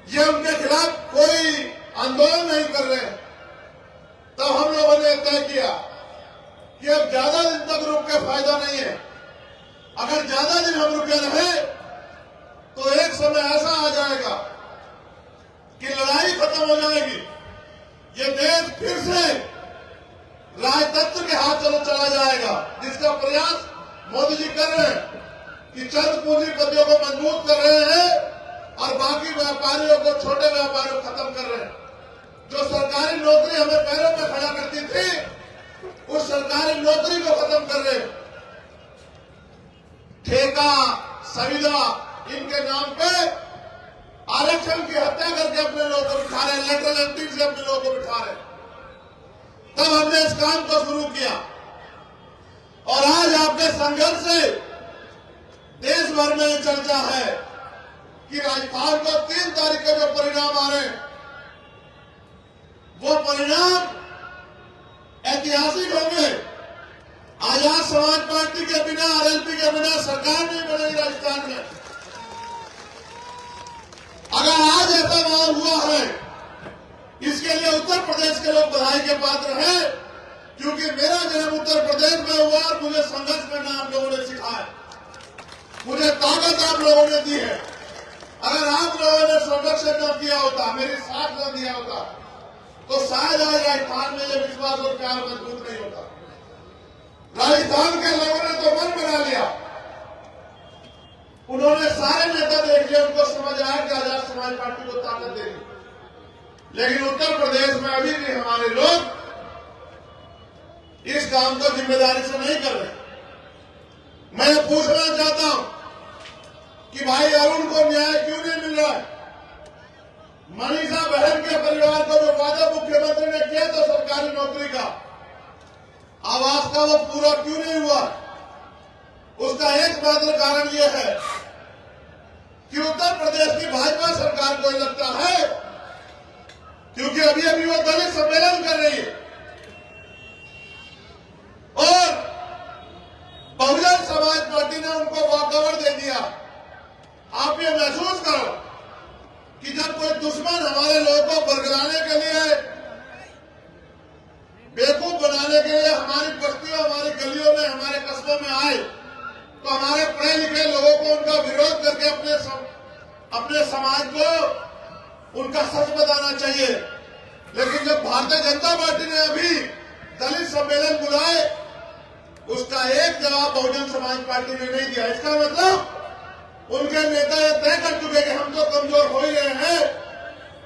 ये उनके खिलाफ कोई आंदोलन नहीं कर रहे हैं। तब हम लोगों ने तय किया कि अब ज्यादा दिन तक रुक के फायदा नहीं है। अगर ज्यादा दिन हम रुके रहे तो एक समय ऐसा आ जाएगा कि लड़ाई खत्म हो जाएगी, ये देश फिर से राजतंत्र के हाथ चला जाएगा, जिसका प्रयास मोदी जी कर रहे हैं कि चंद पूंजीपतियों को मजबूत कर रहे हैं और बाकी व्यापारियों को, छोटे व्यापारियों को खत्म कर रहे हैं। जो सरकारी नौकरी हमें पैरों में खड़ा करती थी, उस सरकारी नौकरी को खत्म कर रहे हैं। ठेका, संविदा, इनके नाम पे आरक्षण की हत्या करके अपने लोगों को बिठा रहे हैं, लेटरल एंट्री से अपने लोगों को बिठा रहे हैं। तब हमने इस काम को शुरू किया और आज आपके संघर्ष से देश भर में चर्चा है कि राजस्थान को 3 तारीख के जो परिणाम आ रहे हैं, वो परिणाम ऐतिहासिक होंगे। आजाद समाज पार्टी के बिना, आरएलपी के बिना सरकार नहीं बनेगी राजस्थान में। अगर आज ऐसा माहौल हुआ है, इसके लिए उत्तर प्रदेश के लोग बधाई के पात्र हैं, क्योंकि मेरा जन्म उत्तर प्रदेश में हुआ और मुझे संघर्ष करना आप लोगों ने सिखाया, मुझे ताकत आप लोगों ने दी है। अगर आप लोगों ने संघर्ष न किया होता, मेरी साथ न दिया होता, तो शायद आज राजस्थान में ये विश्वास और प्यार मजबूत नहीं होता। राजस्थान के लोगों ने तो मन बना लिया, उन्होंने सारे नेता देख लिया, उनको समझ आया कि आजाद समाज पार्टी को ताकत देगी। लेकिन उत्तर प्रदेश में अभी भी हमारे लोग इस काम को जिम्मेदारी से नहीं कर रहे। मैं पूछना चाहता हूं कि भाई अरुण को न्याय क्यों नहीं मिल रहा है? मनीषा बहन के परिवार को जो वादा मुख्यमंत्री ने किया था सरकारी नौकरी का, आवास का, वो पूरा क्यों नहीं हुआ? उसका एकमात्र कारण यह है कि उत्तर प्रदेश की भाजपा सरकार को लगता है, क्योंकि अभी अभी वो दलित सम्मेलन कर रही है और बहुजन समाज पार्टी ने उनको वॉकओवर दे दिया। आप ये महसूस करो कि जब कोई दुश्मन हमारे लोगों को बरगलाने के लिए, बेवकूफ बनाने के लिए हमारी बस्तियों, हमारी गलियों में, हमारे कस्बों में आए, तो हमारे पढ़े लिखे लोगों को उनका विरोध करके अपने समाज को उनका सच बताना चाहिए। लेकिन जब भारतीय जनता पार्टी ने अभी दलित सम्मेलन बुलाए, उसका एक जवाब बहुजन समाज पार्टी ने नहीं दिया। इसका मतलब उनके नेता ये तय कर चुके कि हम तो कमजोर हो ही रहे हैं,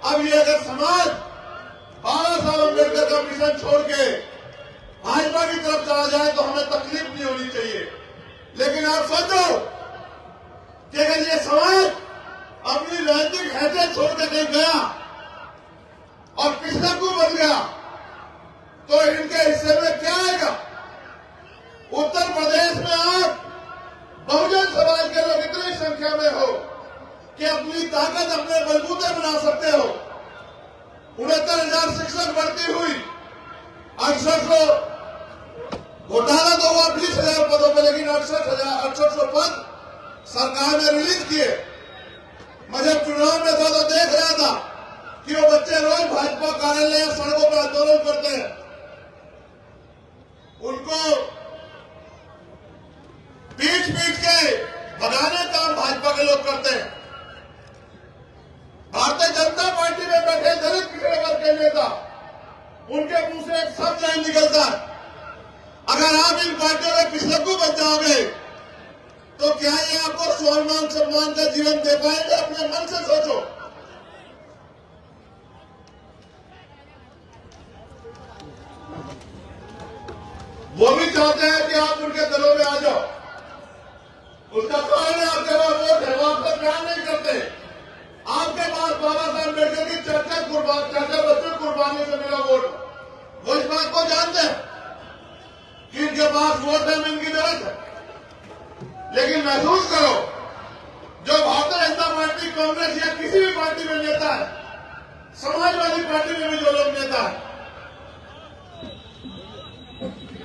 अब ये अगर समाज बाबा साहब अम्बेडकर का मिशन छोड़ के भाजपा की तरफ चला जाए तो हमें तकलीफ नहीं होनी चाहिए। लेकिन आप सोचो कि अगर ये समाज अपनी राजनीतिक हैसियत छोड़ के कहीं गया और पिछड़कू बन गया, तो इनके हिस्से में क्या आएगा? उत्तर प्रदेश में आप बहुजन समाज के लोग इतनी संख्या में हो कि अपनी ताकत अपने बलबूते बना सकते हो। 69,000 शिक्षक भर्ती हुई, 6800 घोटाला तो हुआ 20,000 पदों पर, लेकिन 6800 पद सरकार ने रिलीज किए। मैं जब चुनाव में था तो देख रहा था कि वो बच्चे रोज भाजपा कार्यालय या सड़कों पर आंदोलन करते हैं। उनको पीट के भगाने का भाजपा के लोग करते हैं। भारतीय जनता पार्टी में बैठे दलित पिछड़े वर्ग के नेता, उनके मुंह से एक शब्द नहीं निकलता। अगर आप इन पार्टियों में पिछड़कू बन जाओगे तो क्या ये आपको सम्मान सम्मान का जीवन दे पाएंगे? अपने मन से सोचो। वो भी चाहते हैं कि आप उनके दलों में आ जाओ। उसका कारण है आपके पास वोट है, वो आपका प्यार नहीं करते। आपके पास बाबा साहब अम्बेडकर की चर्चा बच्चों कुर्बानी से मिला वोट, वो इस बात को जानते हैं कि इनके पास वोट है, इनकी जरूरत है। लेकिन महसूस करो, जो भारतीय जनता पार्टी, कांग्रेस या किसी भी पार्टी में नेता है, समाजवादी पार्टी में भी जो लोग नेता है,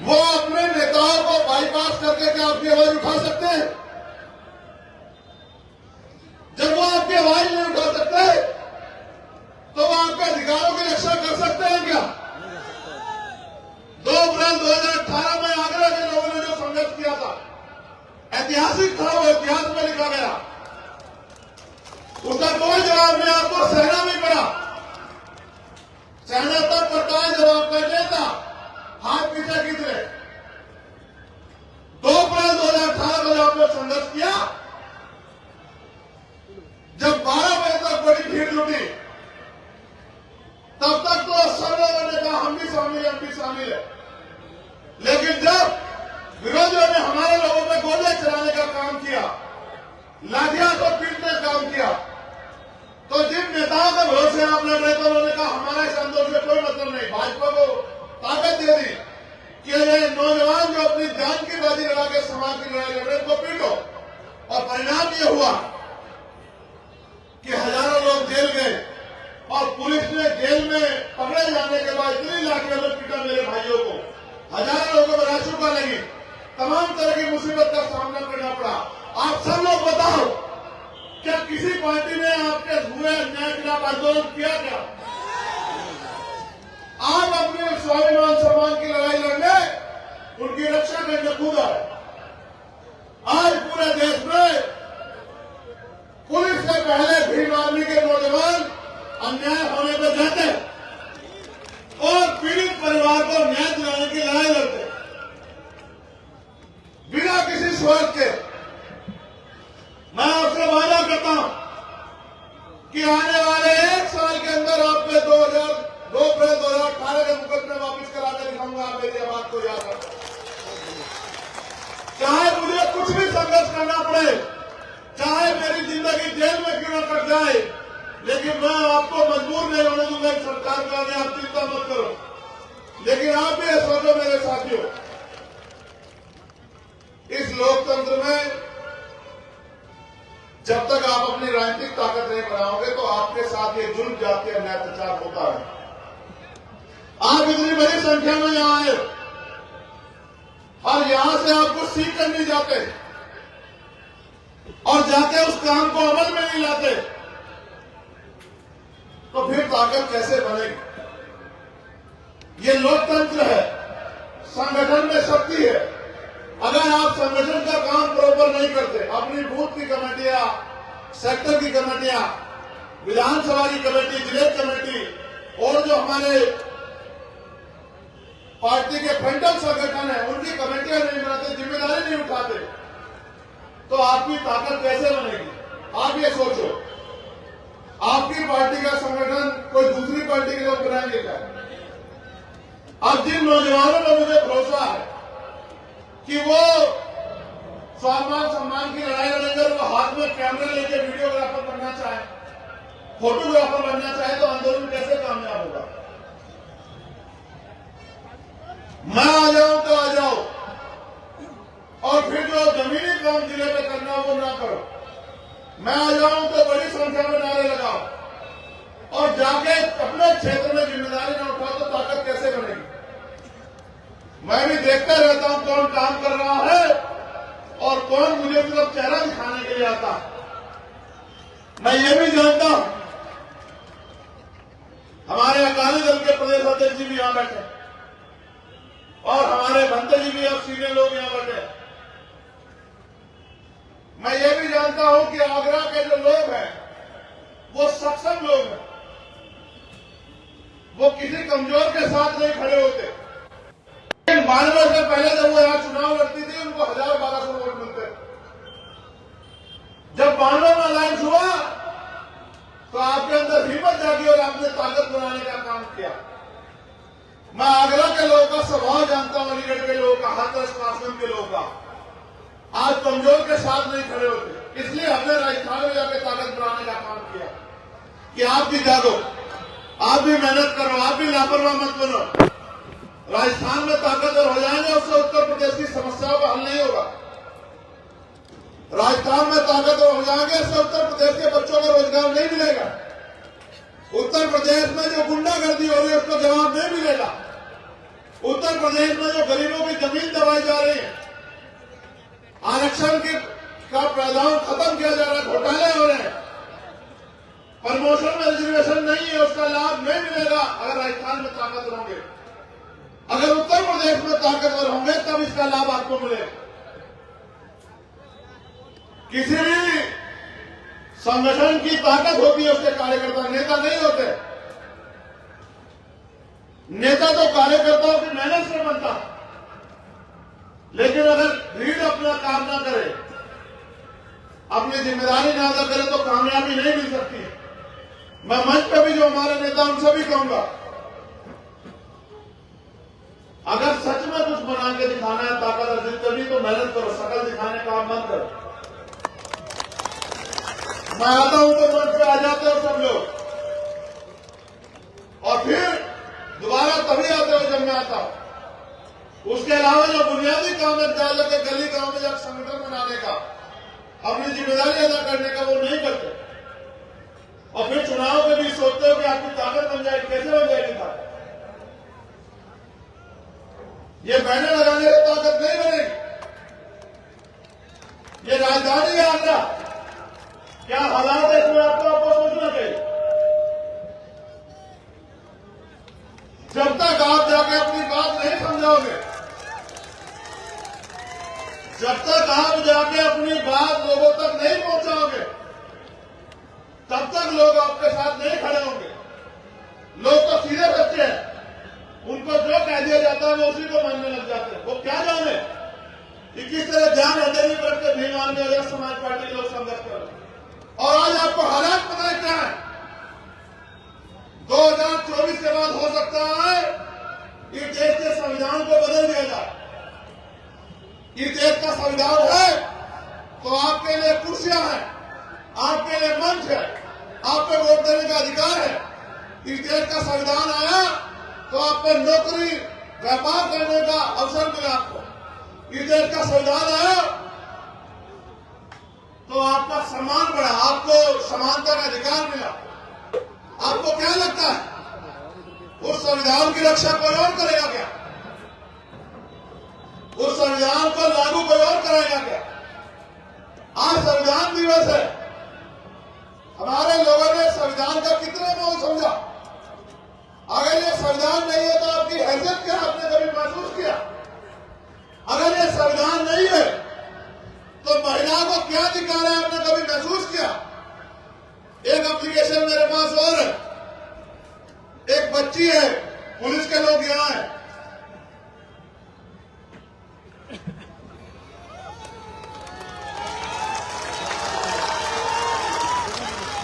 वो अपने नेताओं को बाईपास करके क्या आपकी आवाज उठा सकते हैं? जब वो आपकी आवाज नहीं उठा सकते ऐतिहासिक था, वो इतिहास में लिखा गया। उसका कोई जवाब नहीं, आपको सहना भी पड़ा। सहना तब पड़ता है जब आपका नेता हाथ पीछे खींच रहे। 2 अप्रैल 2018 को जब आपने संघर्ष किया, जब 12 बजे तक बड़ी भीड़ जुटी, तब तक तो सब लोगों ने कहा हम भी शामिल हैं, हम भी शामिल है। लेकिन जब विरोधियों ने हमारे लोगों पे गोले चलाने का काम किया, लाठियां को पीटने का काम किया, तो जिन नेताओं के भरोसे आप लड़ रहे थे उन्होंने कहा हमारा इस आंदोलन से कोई मतलब नहीं। भाजपा को ताकत दे दी कि ये नौजवान जो अपनी जान की बाजी लगा के समाज की लड़ाई लड़ रहे उनको पीटो। और परिणाम ये हुआ कि हजारों लोग जेल गए और पुलिस ने जेल में पकड़े जाने के बाद इतनी लाठियों से पीटा मेरे भाइयों को, हजारों लोगों को राशुका लगी, तमाम तरह की मुसीबत का सामना करना पड़ा। आप सब लोग बताओ, क्या किसी पार्टी ने आपके हुए अन्याय के खिलाफ आंदोलन किया क्या? आप अपने स्वाभिमान सम्मान की लड़ाई लड़ने, उनकी रक्षा करने खुद आए। आज पूरे देश में पुलिस से पहले भीम आर्मी के नौजवान अन्याय होने पर जाते और पीड़ित परिवार को न्याय दिलाने की लड़ाई लड़ते बिना किसी स्वार्थ के। मैं आपसे वादा करता हूं कि आने वाले 1 साल के अंदर आपके 2 अप्रैल 2018 के मुकदमे वापिस करा कर दिखाऊंगा। आप मेरी बात को याद रखें। चाहे मुझे कुछ भी संघर्ष करना पड़े, चाहे मेरी जिंदगी जेल में क्यों न कट जाए, लेकिन मैं आपको मजबूर नहीं होने दूंगा सरकार का। आप चिंता मत करो। लेकिन आप भी सोचो मेरे साथियों, इस लोकतंत्र में जब तक आप अपनी राजनीतिक ताकत नहीं बनाओगे तो आपके साथ ये जुल्म जाति अन्याय अत्याचार होता है। आप इतनी बड़ी संख्या में यहां आए और यहां से आप कुछ सीख कर नहीं जाते और जाके उस काम को अमल में नहीं लाते, तो फिर ताकत कैसे बनेगी? ये लोकतंत्र है, संगठन में शक्ति है। अगर आप संगठन का काम प्रॉपर नहीं करते, अपनी बूथ की कमेटियां, सेक्टर की कमेटियां, विधानसभा की कमेटी, जिले कमेटी और जो हमारे पार्टी के फ्रंटल संगठन है उनकी कमेटियां नहीं बनाते, जिम्मेदारी नहीं उठाते, तो आपकी ताकत कैसे बनेगी? आप ये सोचो, आपकी पार्टी का संगठन कोई दूसरी पार्टी के लोग बनाएंगे क्या? अब जिन नौजवानों पर मुझे भरोसा है कि वो स्वाभिमान सम्मान की लड़ाई लड़ेंगे, वो हाथ में कैमरा लेके वीडियोग्राफर बनना चाहे, फोटोग्राफर बनना चाहे, तो आंदोलन कैसे कामयाब होगा? मैं आ जाऊं तो आ जाओ, और फिर जो जमीनी काम जिले में करना वो ना करो। मैं आ जाऊं तो बड़ी संख्या में नारे लगाओ और जाके अपने क्षेत्र में जिम्मेदारी न उठाओ, तो ताकत कैसे बनेगी? मैं भी देखता रहता हूं कौन काम कर रहा है और कौन मुझे सिर्फ चेहरा दिखाने के लिए आता है। मैं ये भी जानता हूं, हमारे अकाली दल के प्रदेश अध्यक्ष जी भी यहां बैठे और हमारे भंते जी भी, अब सीनियर लोग यहां बैठे। मैं ये भी जानता हूं कि आगरा के जो लोग हैं वो सक्षम लोग हैं, वो किसी कमजोर के साथ नहीं खड़े होते। 92 से पहले जब वो यहां चुनाव लड़ती थी उनको 1000-1200 वोट मिलते। जब 92 में अलायंस हुआ तो आपके अंदर हिम्मत जागी और आपने ताकत बनाने का काम किया। मैं आगरा के लोगों का स्वभाव जानता हूं, अलीगढ़ के लोगों का, हाथरस आश्रम के लोगों का। आज कमजोर के साथ नहीं खड़े होते, इसलिए हमने राजस्थान में जाकर ताकत बनाने का काम किया कि आप भी जागो, आप भी मेहनत करो, आप भी लापरवाह मत बनो। राजस्थान में ताकतवर हो जाएंगे, उससे उत्तर प्रदेश की समस्याओं का हल नहीं होगा। राजस्थान में ताकतवर हो जाएंगे, उससे उत्तर प्रदेश के बच्चों को रोजगार नहीं मिलेगा। उत्तर प्रदेश में जो गुंडागर्दी हो रही है उसका जवाब नहीं मिलेगा। उत्तर प्रदेश में जो गरीबों की जमीन दबाई जा रही है, आरक्षण का प्रावधान खत्म किया जा रहा है, घोटाले हो रहे हैं, प्रमोशन में रिजर्वेशन नहीं है, उसका लाभ नहीं मिलेगा अगर राजस्थान में ताकतवर होंगे। अगर उत्तर प्रदेश में ताकतवर होंगे तब इसका लाभ आपको मिलेगा। किसी भी संगठन की ताकत होती है उसके कार्यकर्ता, नेता नहीं होते। नेता तो कार्यकर्ताओं की मेहनत से बनता, लेकिन अगर भीड़ अपना काम ना करे, अपनी जिम्मेदारी ना अदा करे तो कामयाबी नहीं मिल सकती। मैं मंच पे भी जो हमारे नेता उनसे भी कहूंगा, अगर सच में कुछ बना के दिखाना है, ताकत अर्जित करनी, तो मेहनत करो, शकल दिखाने का काम मत करो। मैं आता हूं तो मंच पे आ जाते हो सब लोग, और फिर दोबारा तभी आते हो जब मैं आता हूं। उसके अलावा जो बुनियादी काम है, डाल के गली गांव में जब संगठन बनाने का, अपनी जिम्मेदारी अदा करने का, वो नहीं करते। और फिर चुनाव में भी सोचते हो कि आपकी ताकत बन जाएगी। कैसे बन जाएगी ताकत? ये बैनर लगाने से ताकत नहीं बनेगी। ये राजधानी है आगरा, क्या हालात है इसमें आपको सोचना चाहिए। जब तक आप जाके अपनी बात नहीं समझाओगे, जब तक आप जाके अपनी बात लोगों तक नहीं पहुंचाओगे, तब तक लोग आपके साथ नहीं खड़े होंगे। लोग तो सीधे बच्चे हैं, उनको जो कह दिया जाता है वो उसी को मानने लग जाते हैं। वो क्या जाने कि किस तरह ध्यान हथेली पर के भीमान में अगर समाज पार्टी के लोग संघर्ष कर रहे हैं। और आज आपको हालात पता है क्या है? 2024 के बाद हो सकता है कि देश के संविधान को बदल दिया जाए। ये देश का संविधान है तो आपके लिए कुर्सियां हैं, आपके लिए मंच है, आप पे वोट देने का अधिकार है। इस देश का संविधान आया तो आप पे नौकरी, व्यापार करने का अवसर मिला आपको। इस देश का संविधान आया तो आपका सम्मान बढ़ा, आपको समानता का अधिकार मिला। आपको क्या लगता है उस संविधान की रक्षा कोई और करेगा क्या? उस संविधान को लागू कोई और कराएगा क्या? आज संविधान दिवस है, हमारे लोगों ने संविधान का कितने मोल समझा। अगर ये संविधान नहीं है तो आपकी हैसियत क्या आपने कभी महसूस किया? अगर ये संविधान नहीं है तो महिला को क्या अधिकार है आपने कभी महसूस किया? एक एप्लीकेशन मेरे पास और है, एक बच्ची है, पुलिस के लोग यहां हैं,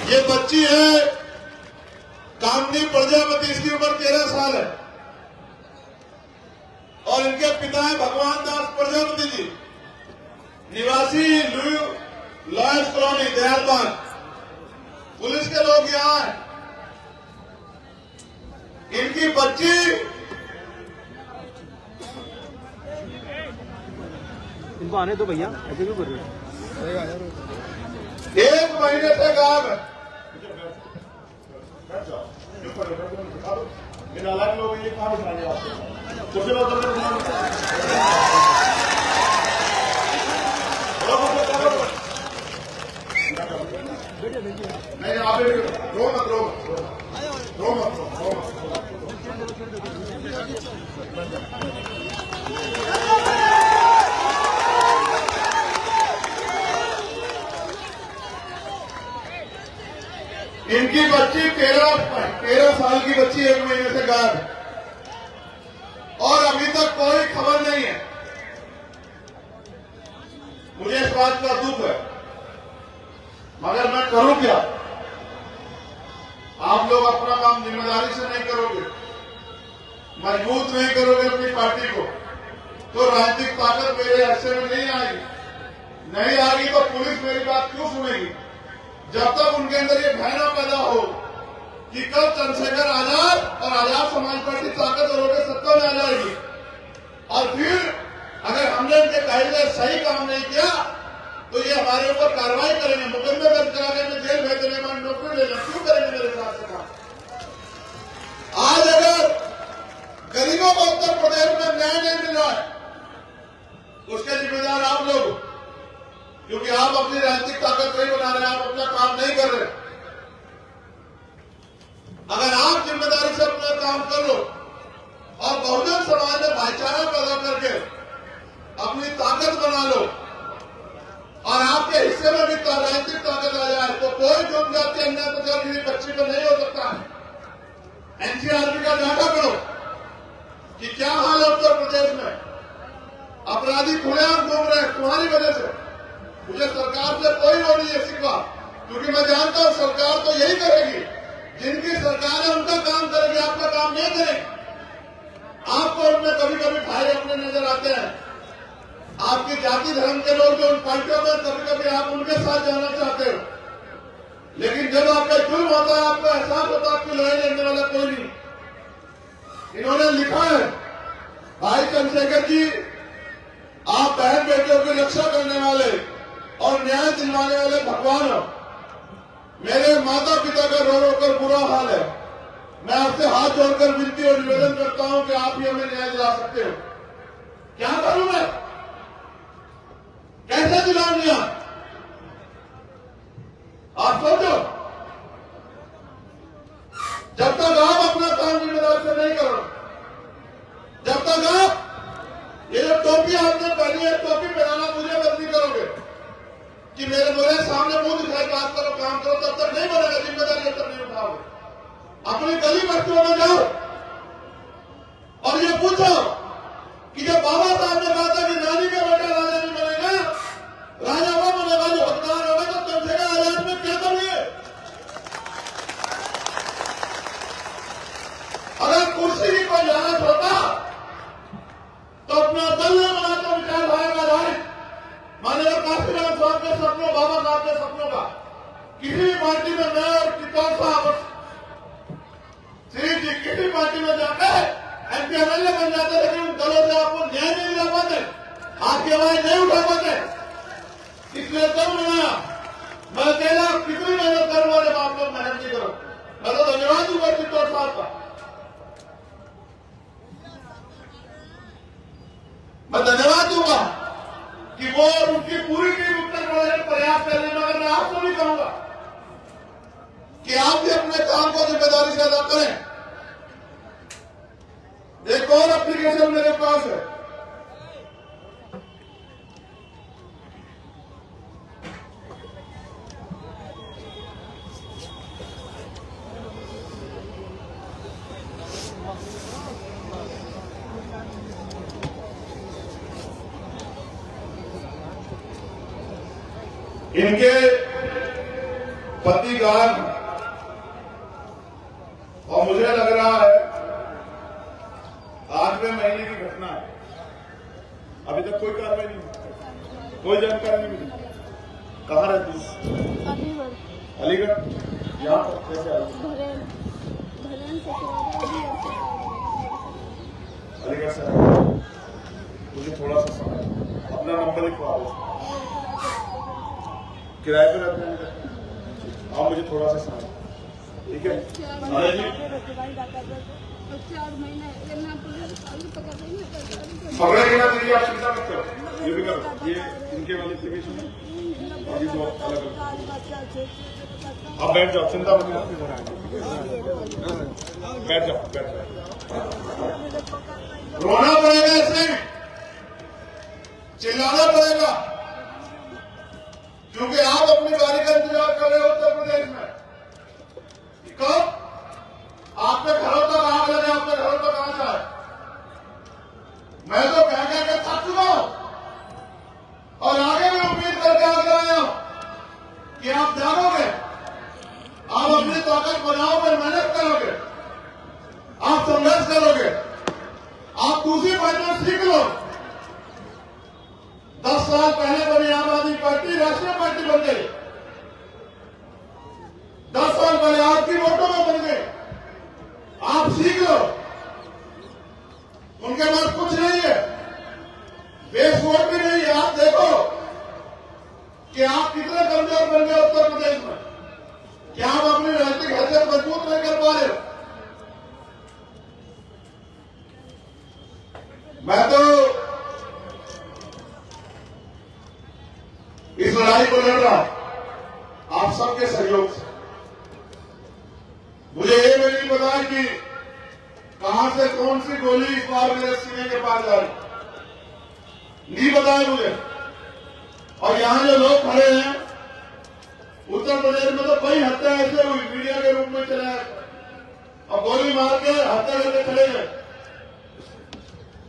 ये बच्ची है कामनी प्रजापति, इसकी उम्र 13 साल है और इनके पिता है भगवान दास प्रजापति जी, निवासी लॉयंस कॉलोनी दयालबाग। पुलिस के लोग यहां हैं, इनकी बच्ची इनको आने दो भैया, ऐसे क्यों कर रहे हो? 1 महीने से गायब है। अलग लोग ये कहां बिठाने वाले कुछ लोग नहीं, आप रो मत, रो मत, रो मत, रो मत। इनकी बच्ची 13 साल की बच्ची 1 महीने से गायब है और अभी तक कोई खबर नहीं है। मुझे इस बात का दुख है, मगर मैं करूं क्या? आप लोग अपना काम जिम्मेदारी से नहीं करोगे, मजबूत नहीं करोगे अपनी पार्टी को, तो राजनीतिक ताकत मेरे हिस्से में नहीं आएगी। नहीं आएगी तो पुलिस मेरी बात क्यों सुनेगी? जब तक उनके अंदर ये भय ना पैदा हो कि कब चंद्रशेखर आजाद और आजाद समाज पार्टी ताकत और होकर सत्ता में आ जाएगी, और फिर अगर हमने उनके कहे सही काम नहीं किया तो ये हमारे ऊपर कार्रवाई करेंगे, मुकदमे दर्ज करा के जेल भेज देने, हमारी नौकरी लेना क्यों करेंगे मेरे साथ से काम? आज अगर गरीबों को उत्तर प्रदेश में न्याय नहीं मिल रहा है, उसके जिम्मेदार आप लोग, क्योंकि आप अपनी राजनीतिक ताकत नहीं बना रहे, आप अपना काम नहीं कर रहे। अगर आप जिम्मेदारी से अपना काम कर लो और बहुजन समाज में भाईचारा पैदा करके अपनी ताकत बना लो और आपके हिस्से में भी राजनीतिक ताकत आ जाए तो कोई जनजातीय अन्याय प्रचार की बच्ची पर नहीं हो सकता है। एनसीआरबी का डाटा पढ़ो कि क्या हाल है उत्तर प्रदेश में। अपराधी खुलेआम घूम रहे हैं तुम्हारी वजह से। मुझे सरकार से कोई वो नहीं है शिकवा, क्योंकि मैं जानता हूं सरकार तो यही करेगी, जिनकी सरकार है उनका काम करेगी, आपका काम नहीं करेगी। आपको उनमें कभी कभी भाई अपने नजर आते हैं, आपकी जाति धर्म के लोग जो उन पार्टियों में कभी कभी आप उनके साथ जाना चाहते हो, लेकिन जब आपका जुल्म होता है आपको एहसास होता है आपकी लड़ाई लड़ने वाला कोई नहीं। इन्होंने लिखा है भाई चंद्रशेखर जी, आप बहन बेटियों की रक्षा करने वाले और न्याय दिलवाने वाले भगवान हो। मेरे माता पिता का रो रो कर बुरा हाल है। मैं आपसे हाथ जोड़कर विनती और निवेदन करता हूं कि आप ही हमें न्याय दिला सकते हो। क्या करूं मैं, कैसे दिलाऊं न्याय, आप सोचो। जब तक आप अपना काम जिम्मेदारी से नहीं करो, जब तक आप ये जो टोपी आपने पहनी है टोपी पहनाना मुझे बंद नहीं करोगे कि मेरे सामने मुंह दिखाई बात करो काम करो, तब तक नहीं बनेगा। जिम्मेदारी जब तक नहीं उठाओगे, अपनी गली बस्तियों में जाओ और ये पूछो कि जब बाबा साहब ने कहा था कि नानी का बेटा राजा नहीं बनेगा, राजा वो बनेगा जो हकदार होगा, तो चंद्रशेखर आजाद में क्या करिए। अगर कुर्सी की कोई लालच होता तो अपना दल न बनाकर विचारधारा राय माननीय काशीराम साहब के सपनों, बाबा साहब के सपनों का किसी भी पार्टी में मैं और टिप्पण साहब श्री जी किसी पार्टी में जाकर एमपी एमएलए बन जाते, लेकिन उन दलों से आपको न्याय नहीं दिला पाते, आपकी आवाज नहीं उठा पाते। इसलिए दल बनाया। मैं अकेला कितनी मेहनत करूंगा जब आप लोग मेहनत नहीं करो। मैं तो धन्यवाद दूंगा टिप्पण साहब का, मैं धन्यवाद दूंगा कि वो उनकी पूरी टीम उत्तर प्रदेश में प्रयास कर रही है। मगर मैं आपको भी कहूंगा कि आप भी अपने काम को जिम्मेदारी से अदा करें। एक और एप्लीकेशन मेरे पास है, इनके पति गायब हैं और मुझे लग रहा है 8वें महीने की घटना है। अभी तक कोई कार्रवाई नहीं हुई, कोई जानकारी नहीं मिली। कहाँ रहती है? अलीगढ़। यहाँ पर कैसे आई? अलीगढ़ से। मुझे थोड़ा सा समय, अपना नंबर लिखवा दो। किराए पे रहते हैं आप, मुझे थोड़ा सा समय, ठीक है? अरे जी पकड़े के ना दीजिए, आप चिंता मत करो, ये भी करो। ये इनके वाले एप्लीकेशन है और ये दो अलग अलग। आप बैठ जाओ, चिंता मत करो, बैठ जाओ, बैठ जाओ। रोना पड़ेगा, इसमें चिल्लाना पड़ेगा, क्योंकि आप अपनी बारी का इंतजार कर रहे हो उत्तर प्रदेश में। कब आपके घरों तक आग लगे, आपके घरों तक आग जाए। मैं तो कह के थक चुका हूं और आगे भी उम्मीद करके आगे आया हूं कि आप जागोगे, आप अपनी ताकत बनाओगे, मेहनत करोगे, आप संघर्ष करोगे, आप दूसरी पार्टी में सीख लो। 10 साल पहले बनी आम आदमी पार्टी राष्ट्रीय पार्टी बन गई, 10 साल पहले आपकी वोटों में बन गई। आप सीख लो, उनके पास कुछ नहीं है, बेस वोट भी नहीं है। आप देखो कि आप कितने कमजोर बन गए उत्तर प्रदेश में, क्या आप अपनी राजनीतिक हैसियत मजबूत नहीं कर पा रहे हो। मैं तो इस लड़ाई को लड़ रहा आप सबके सहयोग से। मुझे ये भी नहीं पता कि कहां से कौन सी गोली इस बार मेरे सीने के पास जा रही, नहीं पता है मुझे। और यहाँ जो लोग खड़े हैं, उत्तर प्रदेश में तो कई हत्या ऐसे हुई, मीडिया के रूप में चले और गोली मार के हत्या करके चले गए।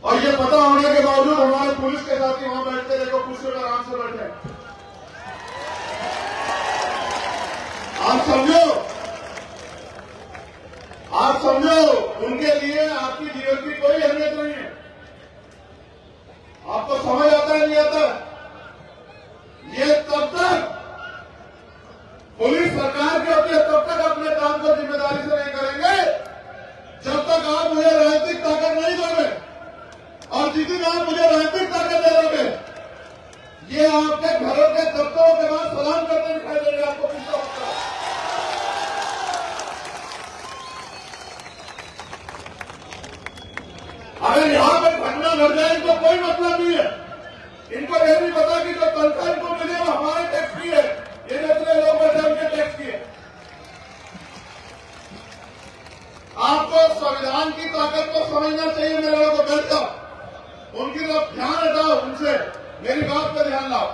और ये पता होने के बावजूद हमारे पुलिस के साथी वहां बैठते, देखो कुर्सी पर आराम से बैठे। आप समझो उनके लिए आपकी जीवन की कोई अहमियत नहीं है। आपको समझ आता है नहीं आता? ये तब तक पुलिस सरकार के होती है, तब तक अपने काम को जिम्मेदारी से नहीं करेंगे जब तक आप मुझे राजनीतिक ताकत नहीं दोगे। और जिस दिन आप मुझे राजनीतिक ताकत दे दोगे, ये आपके घरों के दफ्तरों के बाद सलाम करते दिखाई देंगे। आपको कितना होता है? अगर यहां पर घटना घट जाए इनको कोई मतलब नहीं है। इनको यह नहीं पता कि जो तनख्वाह इनको मिली वो हमारे टैक्स की है, ये जितने लोग बैठे उनके टैक्स की है। आपको संविधान की ताकत को समझना चाहिए। मेरे लोगों को बैठ जाओ, उनकी तरफ ध्यान हटाओ, उनसे मेरी बात पर ध्यान लाओ।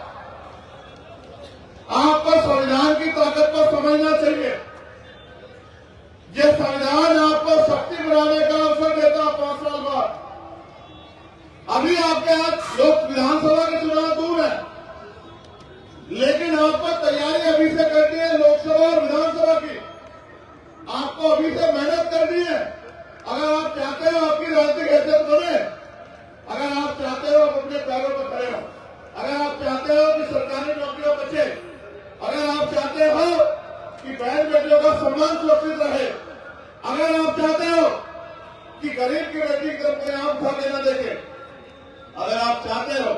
आपको संविधान की ताकत को समझना चाहिए। ये संविधान आपको शक्ति बनाने का अवसर देता है 5 साल बाद। अभी आपके हाथ लोग विधानसभा के चुनाव दूर है, लेकिन आपको तैयारी अभी से करनी है लोकसभा और विधानसभा की। आपको अभी से मेहनत करनी है। अगर आप चाहते हो आपकी राजनीतिक हैसियत बने, अगर आप चाहते हो आप अपने पैरों पर खड़े हो, अगर आप चाहते हो कि सरकारी नौकरियां बचे, अगर आप चाहते हो कि बहन बेटियों का सम्मान सुरक्षित रहे, अगर आप चाहते हो कि गरीब की बेटी की तरफ कोई आंख उठा के न देखे, अगर आप चाहते हो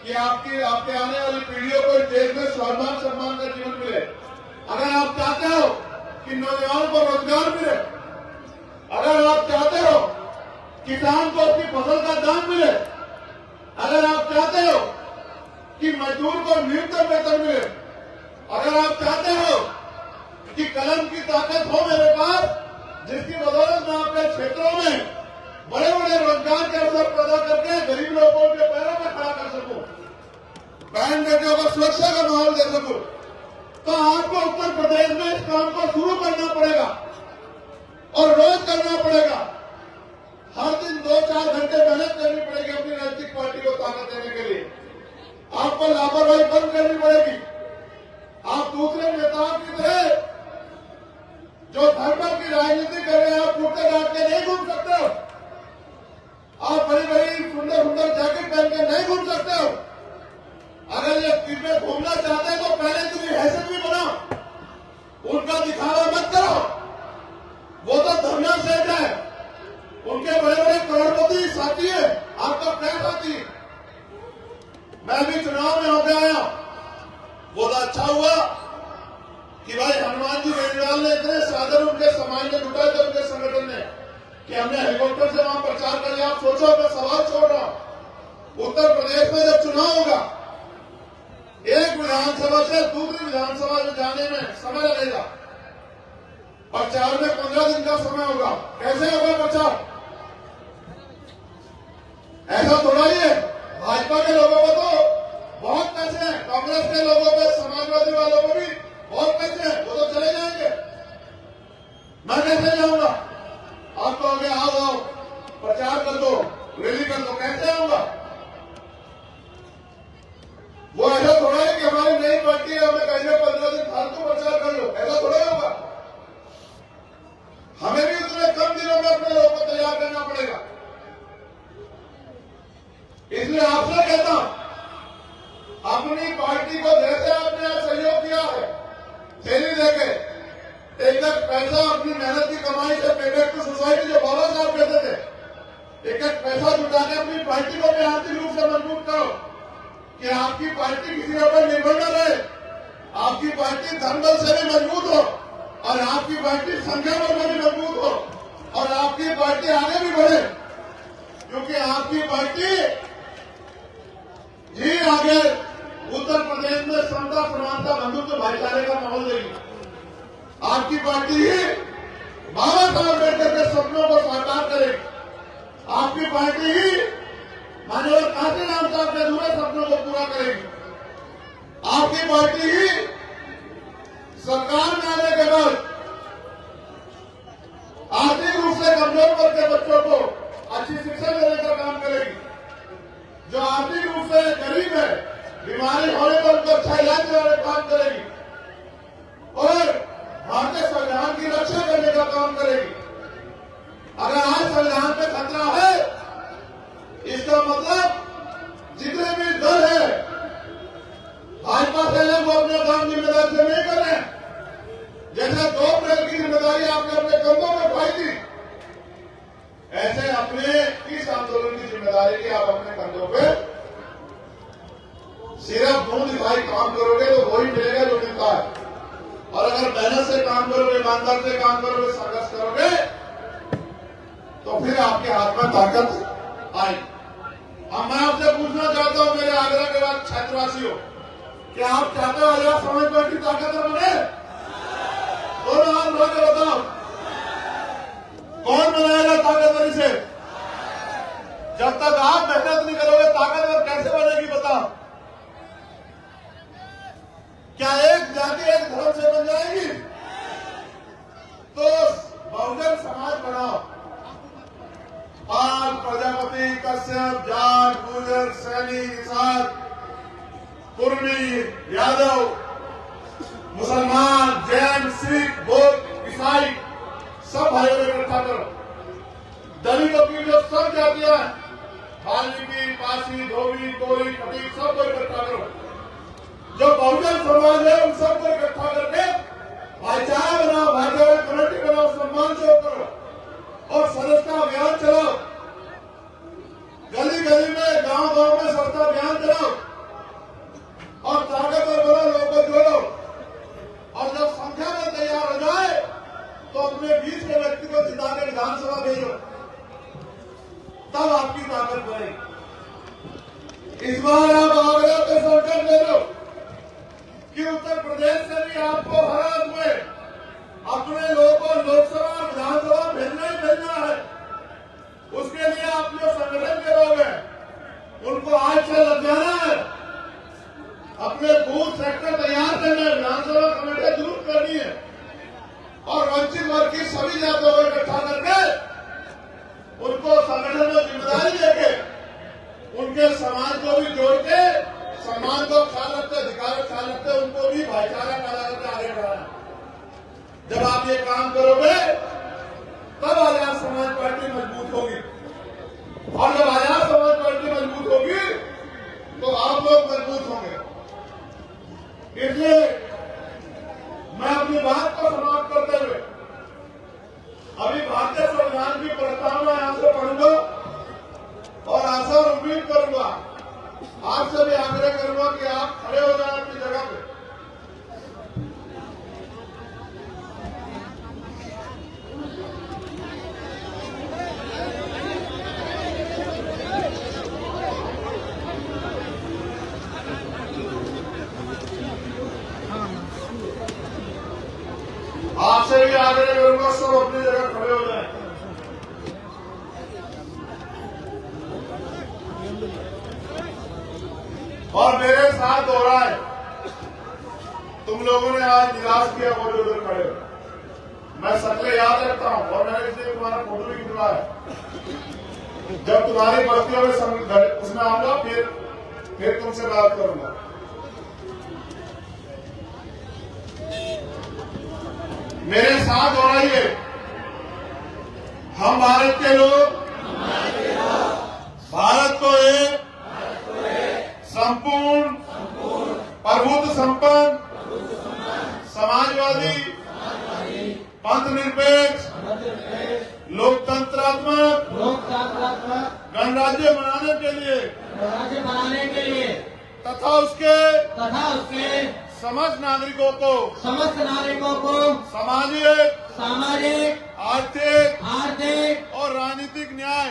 कि आपके आने वाली पीढ़ियों को इस देश में स्वाभिमान सम्मान का जीवन मिले, अगर आप चाहते हो कि नौजवानों को रोजगार मिले, अगर आप चाहते हो किसान को उसकी फसल का दाम मिले, अगर आप चाहते हो कि मजदूर को न्यूनतम वेतन मिले, अगर आप चाहते हो कि कलम की ताकत हो मेरे पास, जिसकी बदौलत मैं अपने क्षेत्रों में बड़े बड़े रोजगार के अवसर पैदा करके गरीब लोगों के पैरों में खड़ा कर सकूं, बहन बेटियों को सुरक्षा का माहौल दे सकूं, तो आपको उत्तर प्रदेश में इस काम को शुरू करना पड़ेगा और रोज करना पड़ेगा। हर दिन 2-4 घंटे मेहनत करनी पड़ेगी अपनी राजनीतिक पार्टी को ताकत देने के लिए। आपको लापरवाही बंद करनी पड़ेगी। आप दूसरे नेताओं की तरह जो धर्म की राजनीति कर रहे हैं, आप कुर्ते काट के नहीं घूम सकते हो। आप बड़ी बड़ी सुंदर सुंदर जैकेट पहन के नहीं घूम सकते हो। अगर ये इसमें घूमना चाहते हैं तो पहले तुम्हें हैसियत भी बनाओ, उनका दिखावा मत करो। वो तो धरना सेठ है, उनके बड़े बड़े करोड़पति साथी है, आपका क्या साथी? मैं भी चुनाव में होकर आया, वो तो अच्छा हुआ कि भाई हनुमान जी बेनीवाल ने इतने साधन उनके समाज में जुटाए थे, उनके संगठन ने, कि हमने हेलीकॉप्टर से वहां प्रचार कर लिया। आप सोचो, मैं सवाल छोड़ रहा हूं, उत्तर प्रदेश में जब चुनाव होगा, एक विधानसभा से दूसरी विधानसभा में जाने में समय लगेगा, प्रचार में 15 दिन का समय होगा। कैसे होगा प्रचार? ऐसा थोड़ा ही है। भाजपा के लोगों को तो बहुत पैसे हैं, कांग्रेस के लोगों को, समाजवादी वालों को भी बहुत पैसे हैं, वो तो चले जाएंगे। मैं कैसे जाऊंगा? आप कहोगे आओ प्रचार कर दो, रैली कर दो, कैसे आऊंगा? वो ऐसा थोड़ा है कि हमारी नई पार्टी है, हमें कहीं 15 दिन फालतू प्रचार कर लो, ऐसा थोड़ा होगा। हमें भी उतने कम दिनों में अपने लोगों को तैयार करना पड़ेगा। इसलिए आपसे कहता हूं, अपनी पार्टी को जैसे आपने सहयोग किया है, थैली देके एक पैसा अपनी मेहनत की कमाई से पेमेंट टू सोसाइटी, जो बाबा साहब कहते थे, एक पैसा जुटा के अपनी पार्टी को भी आर्थिक रूप से मजबूत करो कि आपकी पार्टी किसी के ऊपर निर्भर न रहे, आपकी पार्टी धनबल से भी मजबूत हो और आपकी पार्टी संख्या बल में भी मजबूत हो और आपकी पार्टी आगे भी बढ़े, क्योंकि आपकी पार्टी ही आगे उत्तर प्रदेश में समता, समानता, बंधुत्व, भाईचारे का माहौल देगी। आपकी पार्टी ही बाबा साहब अम्बेडकर के सपनों को साकार करेगी। आपकी पार्टी ही माननीय काशीराम साहब के अधूरे सपनों को पूरा करेगी। आपकी पार्टी ही सरकार में आने के बाद आर्थिक रूप से कमजोर वर्ग के बच्चों को अच्छी शिक्षा देने का काम करेगी। जो आर्थिक रूप से गरीब है, बीमारी होने पर उनको अच्छा इलाज देने का काम करेगी और भारतीय संविधान की रक्षा करने का काम करेगी। अगर आज संविधान पे खतरा है, इसका मतलब जितने भी दल है भाजपा से वो अपने काम जिम्मेदारी से नहीं कर रहे। जैसे 2 अप्रैल की जिम्मेदारी आपने अपने कंधों में उठाई थी, ऐसे अपने इस आंदोलन की जिम्मेदारी की आप अपने कंधों पे सिर्फ मुंह दिखाई काम करोगे तो वही मिलेगा जो मिलता है। और अगर मेहनत से काम करोगे, ईमानदार से काम करोगे, संघर्ष करोगे तो फिर आपके हाथ में ताकत आएगी। अब मैं आपसे पूछना चाहता हूं मेरे आगरा के बाद क्षेत्रवासियों, क्या आप चाहते हो आजाद समाज पार्टी ताकतवर बने? दोनों हाथ उठा के बताओ, कौन बनाएगा ताकतवरी से? जब तक आप मेहनत नहीं करोगे ताकतवर कैसे बनेगी बताओ? क्या एक जाति एक धर्म से बन जाएगी? तो बहुजन समाज बनाओ। पाल, प्रजापति, कश्यप, जाट, गुर्जर, सैनी, निषाद, कुर्मी, यादव, मुसलमान, जैन, सिख, बौद्ध, ईसाई सब भाइयों को इकट्ठा करो। दलितों की जो सब जातियां हैं, वाल्मीकि, पासी, धोबी, कोरी, खटीक, सबको इकट्ठा करो। जो बहुजन समाज है उन सबको इकट्ठा करके भाईचारा बनाओ, भाईचारा कमेटी बनाओ, सम्मान से करो और सदस्यता अभियान चलाओ। गली गली में, गांव गांव में सदस्यता अभियान चलाओ और ताकतवर बनो, लोगों को जोड़ो। और जब संख्या में तैयार हो जाए तो अपने बीच के व्यक्ति को जिता के विधानसभा भेजो, तब आपकी ताकत बढ़ेगी। इस बार आप आगरा पे संकल्प ले लो कि उत्तर प्रदेश से भी आपको हरा हुए अपने लोगों को लोकसभा विधानसभा भेजना ही भेजना है। उसके लिए आप जो संगठन के लोग हैं उनको आज से लग जाना है, अपने बूथ सेक्टर तैयार करना है, विधानसभा कमेटी जरूर करनी है और वंचित वर्ग की सभी जातियों को इकट्ठा करके उनको संगठन में जिम्मेदारी देके उनके समाज को भी जोड़ के सम्मान को ख्याल रखते, अधिकार का ख्याल रखते, उनको भी भाईचारा पैदा करके आगे बढ़ाना। जब आप ये काम करोगे तब आजाद समाज पार्टी मजबूत होगी और जब आजाद समाज पार्टी मजबूत होगी तो आप लोग मजबूत होंगे। इसलिए मैं अपनी बात को समाप्त करते हुए अभी भारतीय संविधान की प्रस्तावना यहां से पढ़ूंगा और आशा और उम्मीद करूंगा, आपसे भी आग्रह करूंगा कि आप खड़े हो जाए अपनी जगह पे। आपसे भी आग्रह करूंगा, सब अपनी जगह खड़े हो जाए। और मेरे साथ दोहराए, तुम लोगों ने आज निराश किया वो जो उधर खड़े हो। मैं शक्लें याद रखता हूं और मैंने इसलिए तुम्हारा फोटो भी खिंचवाया है। जब तुम्हारी बस्तियों में उसमें आऊंगा फिर तुमसे बात करूंगा। मेरे साथ दोहराइए, हम भारत के लोग भारत को एक संपूर्ण प्रभुत्व संपन्न समाजवादी पंथ निरपेक्ष लोकतंत्रात्मक गणराज्य बनाने के लिए तथा उसके समस्त नागरिकों को सामाजिक आर्थिक और राजनीतिक न्याय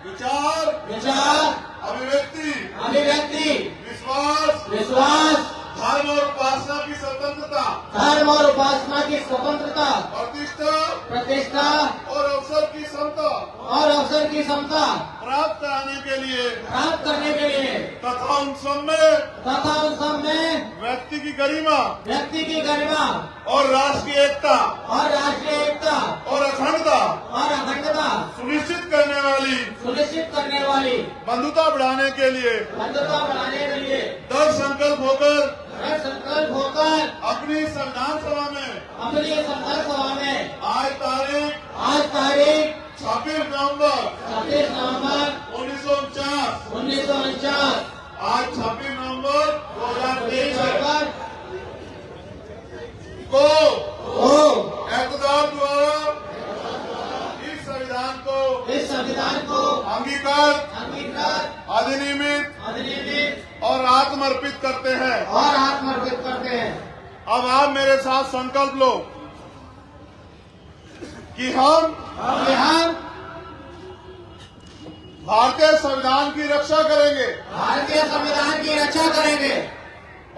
विचार अभिव्यक्ति विश्वास धर्म और उपासना की स्वतंत्रता प्रतिष्ठा और अवसर की समता ईश्वर की समता प्राप्त कराने के लिए प्राप्त करने के लिए तथा उन सब में व्यक्ति की गरिमा और राष्ट्र की एकता और अखंडता सुनिश्चित करने वाली बंधुता बढ़ाने के लिए दृढ़ संकल्प होकर अपनी संविधान सभा में आज तारीख 26 नवंबर 1949 आज 26 नवंबर 2023 को इक़्तिदार द्वारा इस संविधान को अंगीकार अधिनियमित और आत्मर्पित करते हैं। अब आप मेरे साथ संकल्प लो कि हम भारतीय संविधान की रक्षा करेंगे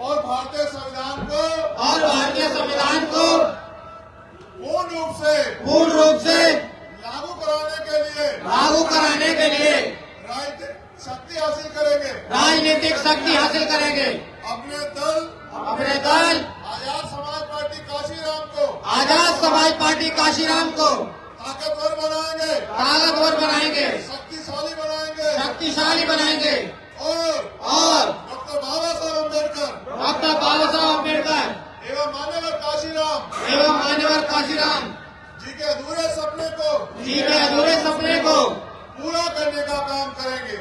और भारतीय संविधान को पूर्ण रूप से लागू कराने के लिए राजनीतिक शक्ति हासिल करेंगे। अपने दल आजाद समाज पार्टी काशीराम को ताकतवर बनाएंगे, शक्तिशाली बनाएंगे और डॉक्टर बाबा साहब अम्बेडकर एवं मान्यवर काशीराम जी के अधूरे सपने को पूरा करने का काम करेंगे।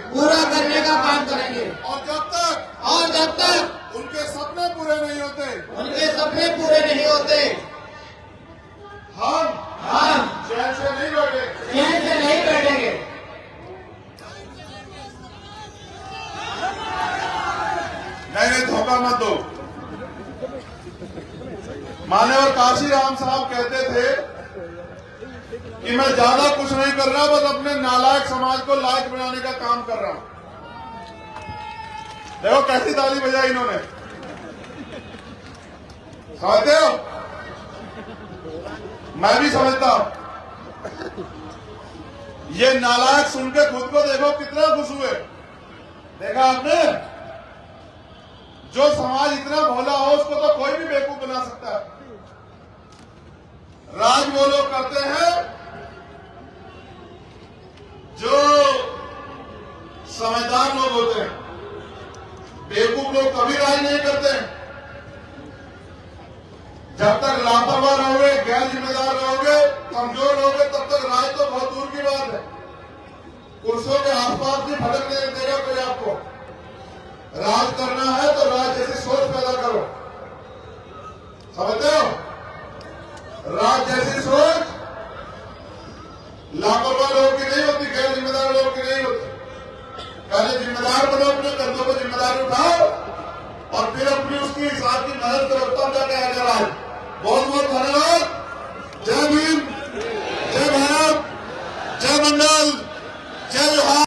और जब तक उनके सपने पूरे नहीं होते हम चैन से नहीं बैठेंगे। नहीं, धोखा मत दो। मान्यवर काशीराम साहब कहते थे कि मैं ज्यादा कुछ नहीं कर रहा, बस अपने नालायक समाज को लायक बनाने का काम कर रहा हूं। देखो कैसी ताली बजाई इन्होंने, समझते हो? मैं भी समझता हूं। ये नालायक सुन के खुद को देखो कितना खुश हुए। देखा आपने? जो समाज इतना भोला हो उसको तो कोई भी बेवकूफ बना सकता है। राज वो लोग करते हैं जो समझदार लोग होते हैं। बेवकूफ लोग कभी राज नहीं करते। जब तक लापरवाह रहोगे, गैर जिम्मेदार रहोगे, कमजोर रहोगे, तब तक राज तो बहुत दूर की बात है। कुर्सियों के आसपास भी भटकने देगा कोई आपको। राज करना है तो राज जैसी सोच पैदा करो, समझते हो? राज जैसी सोच लापरवाह लोगों की नहीं होती, गैर जिम्मेदार लोगों की नहीं होती। पहले जिम्मेदार बनो, अपने कंधों को जिम्मेदारी उठाओ और फिर अपनी उसकी हिसाब की मदद करो, तब जाके आएगा राज। बहुत बहुत धन्यवाद। जय भीम, जय भारत, जय मंगल, जय जोहार।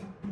है